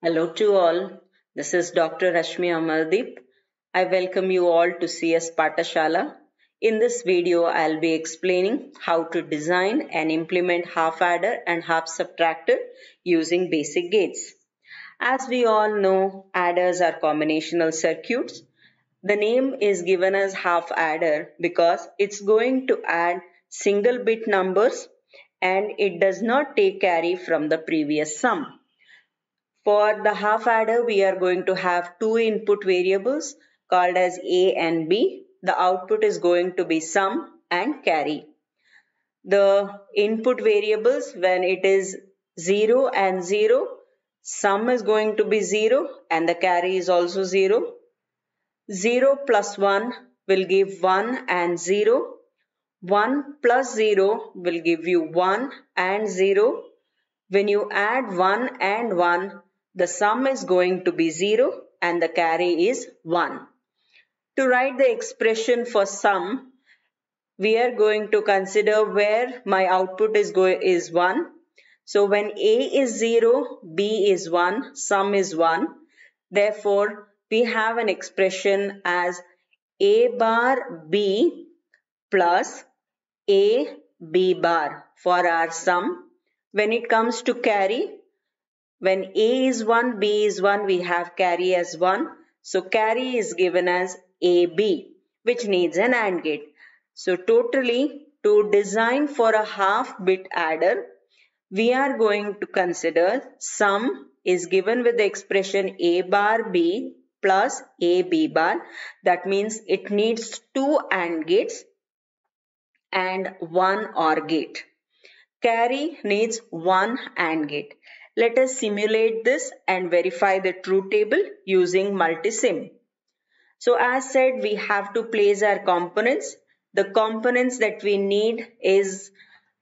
Hello to all. This is Dr. Rashmi Amardeep. I welcome you all to CS Patashala. In this video, I'll be explaining how to design and implement half adder and half subtractor using basic gates. As we all know, adders are combinational circuits. The name is given as half adder because it's going to add single bit numbers and it does not take carry from the previous sum. For the half adder, we are going to have two input variables called as A and B. The output is going to be sum and carry. The input variables, when it is 0 and 0, sum is going to be 0 and the carry is also 0. 0 plus 1 will give 1 and 0. 1 plus 0 will give you 1 and 0. When you add 1 and 1, the sum is going to be 0 and the carry is 1. To write the expression for sum, we are going to consider where my output is 1. So when A is 0, B is 1, sum is 1. Therefore, we have an expression as A bar B plus A B bar for our sum. When it comes to carry, when A is 1, B is 1, we have carry as 1. So carry is given as AB, which needs an AND gate. So totally, to design for a half bit adder, we are going to consider sum is given with the expression A bar B plus AB bar. That means it needs two AND gates and one OR gate. Carry needs one AND gate. Let us simulate this and verify the truth table using multisim. So as said, we have to place our components. The components that we need is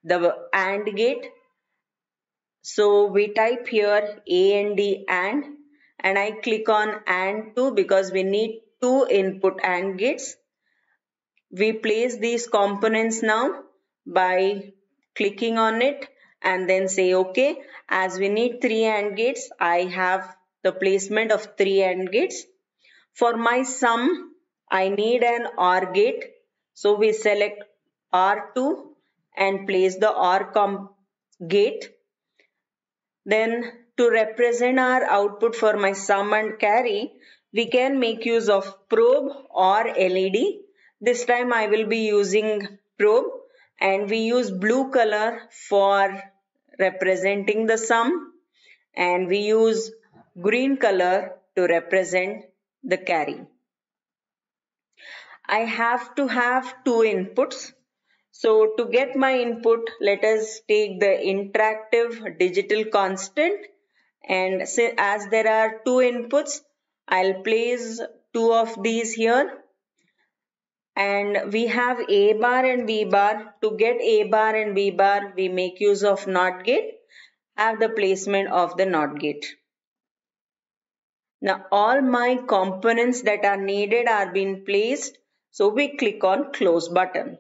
the AND gate. So we type here A and D and I click on AND 2 because we need two input AND gates. We place these components now by clicking on it and then say OK. As we need 3 AND gates, I have the placement of 3 AND gates. For my sum, I need an OR gate. So we select R2 and place the OR gate. Then to represent our output for my sum and carry, we can make use of probe or LED. This time I will be using probe and we use blue color for representing the sum and we use green color to represent the carry. I have to have two inputs. So to get my input, let us take the interactive digital constant and as there are two inputs, I'll place two of these here and we have A bar and B bar. To get A bar and B bar, we make use of NOT gate, have the placement of the NOT gate. Now all my components that are needed are being placed. So we click on close button.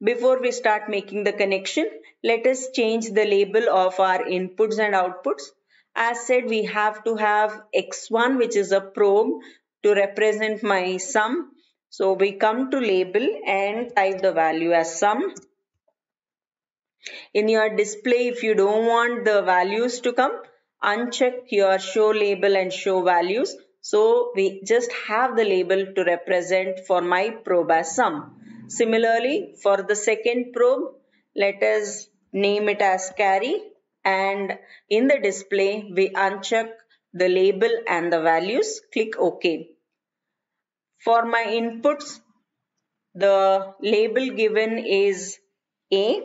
Before we start making the connection, let us change the label of our inputs and outputs. As said, we have to have X1, which is a probe, to represent my sum. So we come to label and type the value as sum. In your display, if you don't want the values to come, uncheck your show label and show values. So we just have the label to represent for my probe as sum. Similarly, for the second probe, let us name it as carry and in the display, we uncheck the label and the values. Click OK. For my inputs, the label given is A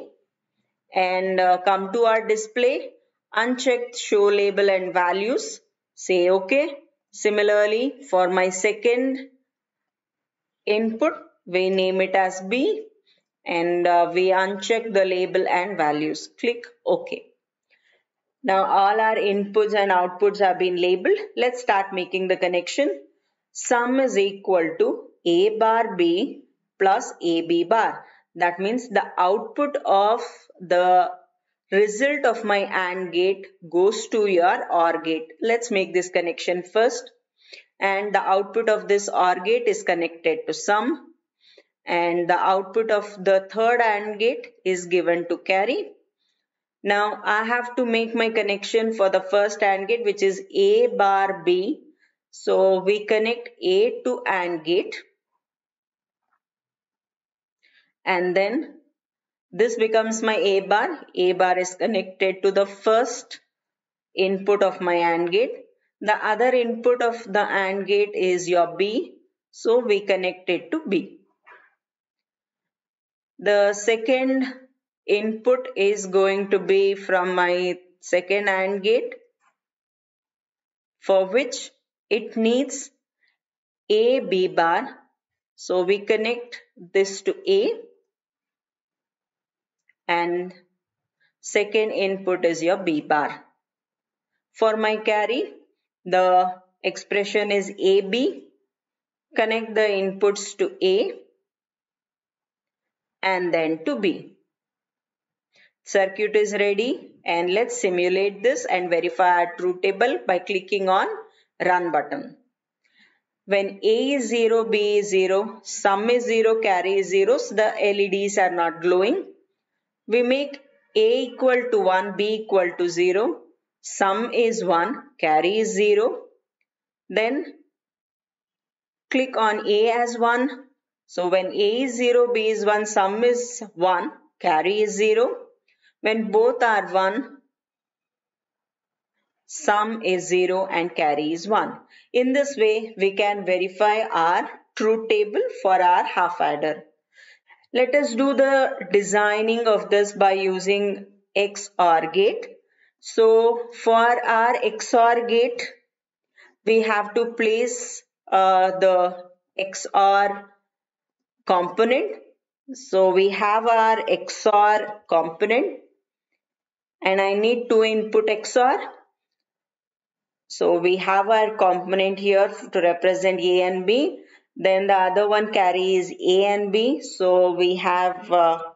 and come to our display, uncheck show label and values, say OK. Similarly, for my second input, we name it as B and we uncheck the label and values. Click OK. Now all our inputs and outputs have been labeled. Let's start making the connection. Sum is equal to A bar B plus AB bar. That means the output of the result of my AND gate goes to your OR gate. Let's make this connection first. And the output of this OR gate is connected to sum. And the output of the third AND gate is given to carry. Now I have to make my connection for the first AND gate, which is A bar B. So we connect A to AND gate. And then this becomes my A bar. A bar is connected to the first input of my AND gate. The other input of the AND gate is your B. So we connect it to B. The second input is going to be from my second AND gate, for which it needs A B bar. So we connect this to A, and second input is your B bar. For my carry, the expression is AB. Connect the inputs to A and then to B. Circuit is ready, and let's simulate this and verify our truth table by clicking on Run button. When A is 0, B is 0, sum is 0, carry is 0, so the LEDs are not glowing. We make A equal to 1, B equal to 0, sum is 1, carry is 0. Then click on A as 1. So when A is 0, B is 1, sum is 1, carry is 0. When both are 1, sum is 0 and carry is 1. In this way, we can verify our truth table for our half adder. Let us do the designing of this by using XOR gate. So for our XOR gate, we have to place the XOR component. So we have our XOR component, and I need two input XOR. So we have our component here to represent A and B. Then the other one carry is A and B. So we have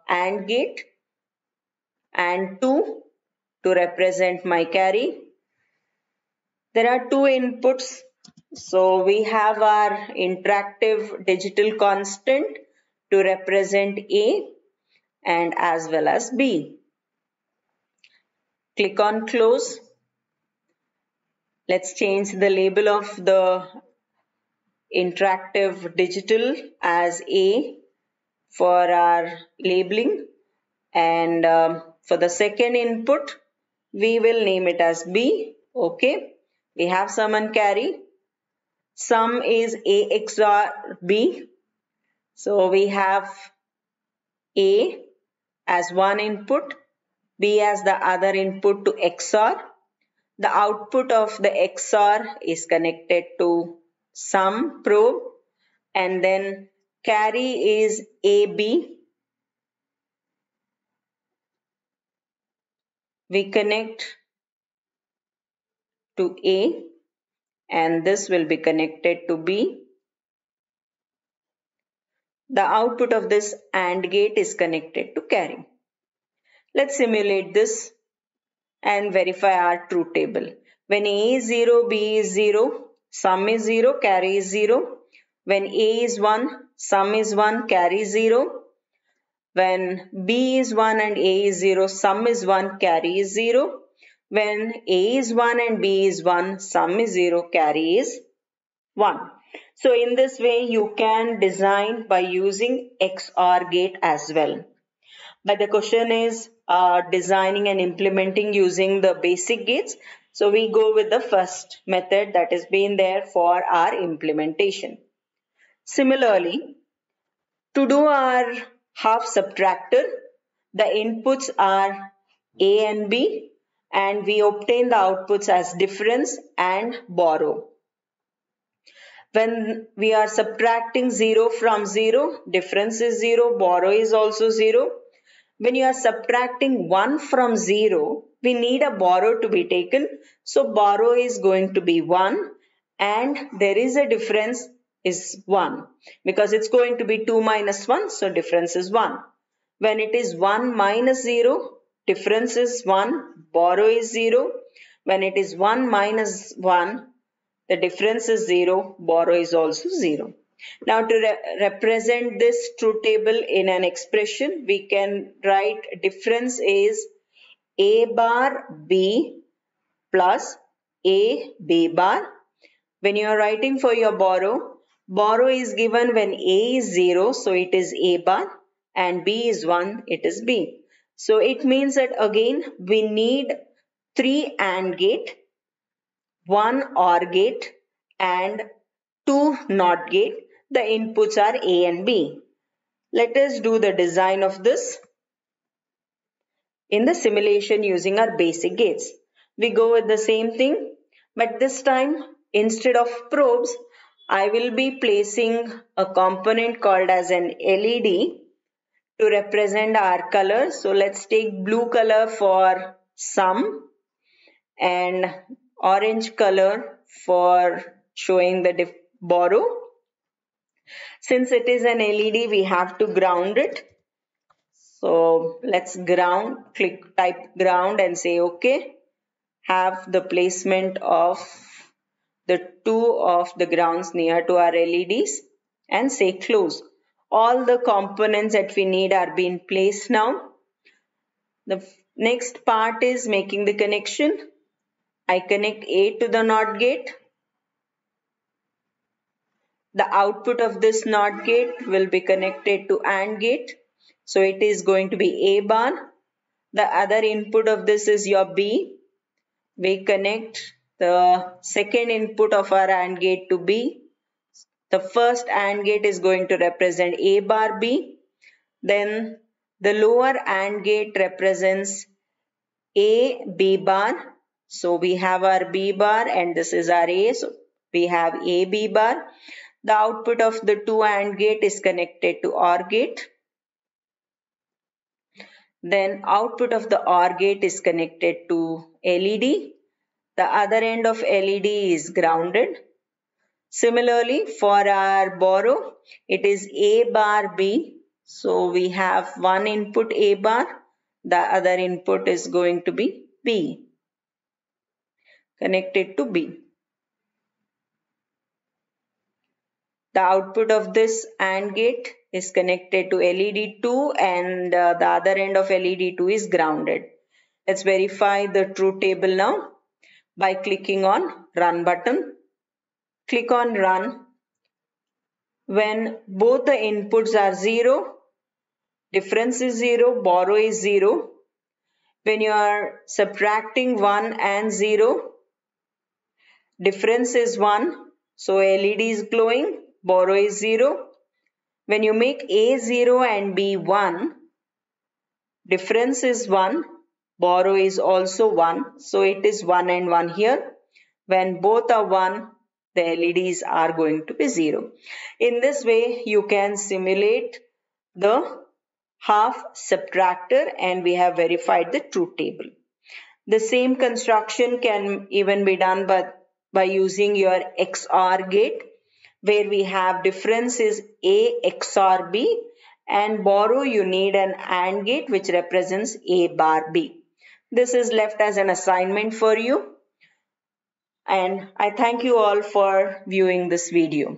AND gate and 2 to represent my carry. There are two inputs. So we have our interactive digital constant to represent A and as well as B. Click on close. Let's change the label of the interactive digital as A for our labeling, and for the second input we will name it as B. Okay, we have sum and carry. Sum is A XOR B. So we have A as one input, B as the other input to XOR. The output of the XOR is connected to sum probe, and then carry is AB. We connect to A, and this will be connected to B. The output of this AND gate is connected to carry. Let's simulate this and verify our truth table. When A is 0, B is 0, sum is 0, carry is 0. When A is 1, sum is 1, carry is 0. When B is 1 and A is 0, sum is 1, carry is 0. When A is 1 and B is 1, sum is 0, carry is 1. So in this way you can design by using XOR gate as well. But the question is designing and implementing using the basic gates. So we go with the first method that has been there for our implementation. Similarly, to do our half subtractor, the inputs are A and B, and we obtain the outputs as difference and borrow. When we are subtracting 0 from 0, difference is 0, borrow is also 0. When you are subtracting 1 from 0, we need a borrow to be taken. So borrow is going to be 1, and there is a difference is 1 because it's going to be 2 minus 1, so difference is 1. When it is 1 minus 0, difference is 1, borrow is 0. When it is 1 minus 1, the difference is 0, borrow is also 0. Now to represent this truth table in an expression, we can write difference is A bar B plus A B bar. When you are writing for your borrow is given when A is 0, so it is A bar, and B is 1, it is B. So it means that again we need 3 AND gate, 1 OR gate and 2 NOT gate. The inputs are A and B. Let us do the design of this in the simulation using our basic gates. We go with the same thing, but this time instead of probes, I will be placing a component called as an LED to represent our color. So let's take blue color for sum and orange color for showing the borrow. Since it is an LED, we have to ground it. So let's type ground and say OK. Have the placement of the two of the grounds near to our LEDs and say close. All the components that we need are being placed now. The next part is making the connection. I connect A to the NOT gate. The output of this NOT gate will be connected to AND gate. So it is going to be A bar. The other input of this is your B. We connect the second input of our AND gate to B. The first AND gate is going to represent A bar B. Then the lower AND gate represents A B bar. So we have our B bar and this is our A. So we have A B bar. The output of the two AND gate is connected to OR gate. Then output of the OR gate is connected to LED. The other end of LED is grounded. Similarly, for our borrow, it is A bar B. So we have one input A bar. The other input is going to be B, connected to B. The output of this AND gate is connected to LED 2 and the other end of LED 2 is grounded. Let's verify the truth table now by clicking on Run button. Click on Run. When both the inputs are 0, difference is 0, borrow is 0. When you are subtracting 1 and 0, difference is 1. So LED is glowing, borrow is 0. When you make A 0 and B 1, difference is 1, borrow is also 1. So it is 1 and 1 here. When both are 1, the LEDs are going to be 0. In this way, you can simulate the half subtractor and we have verified the truth table. The same construction can even be done by using your XOR gate, where we have difference is A XOR B and borrow you need an AND gate which represents A bar B. This is left as an assignment for you. And I thank you all for viewing this video.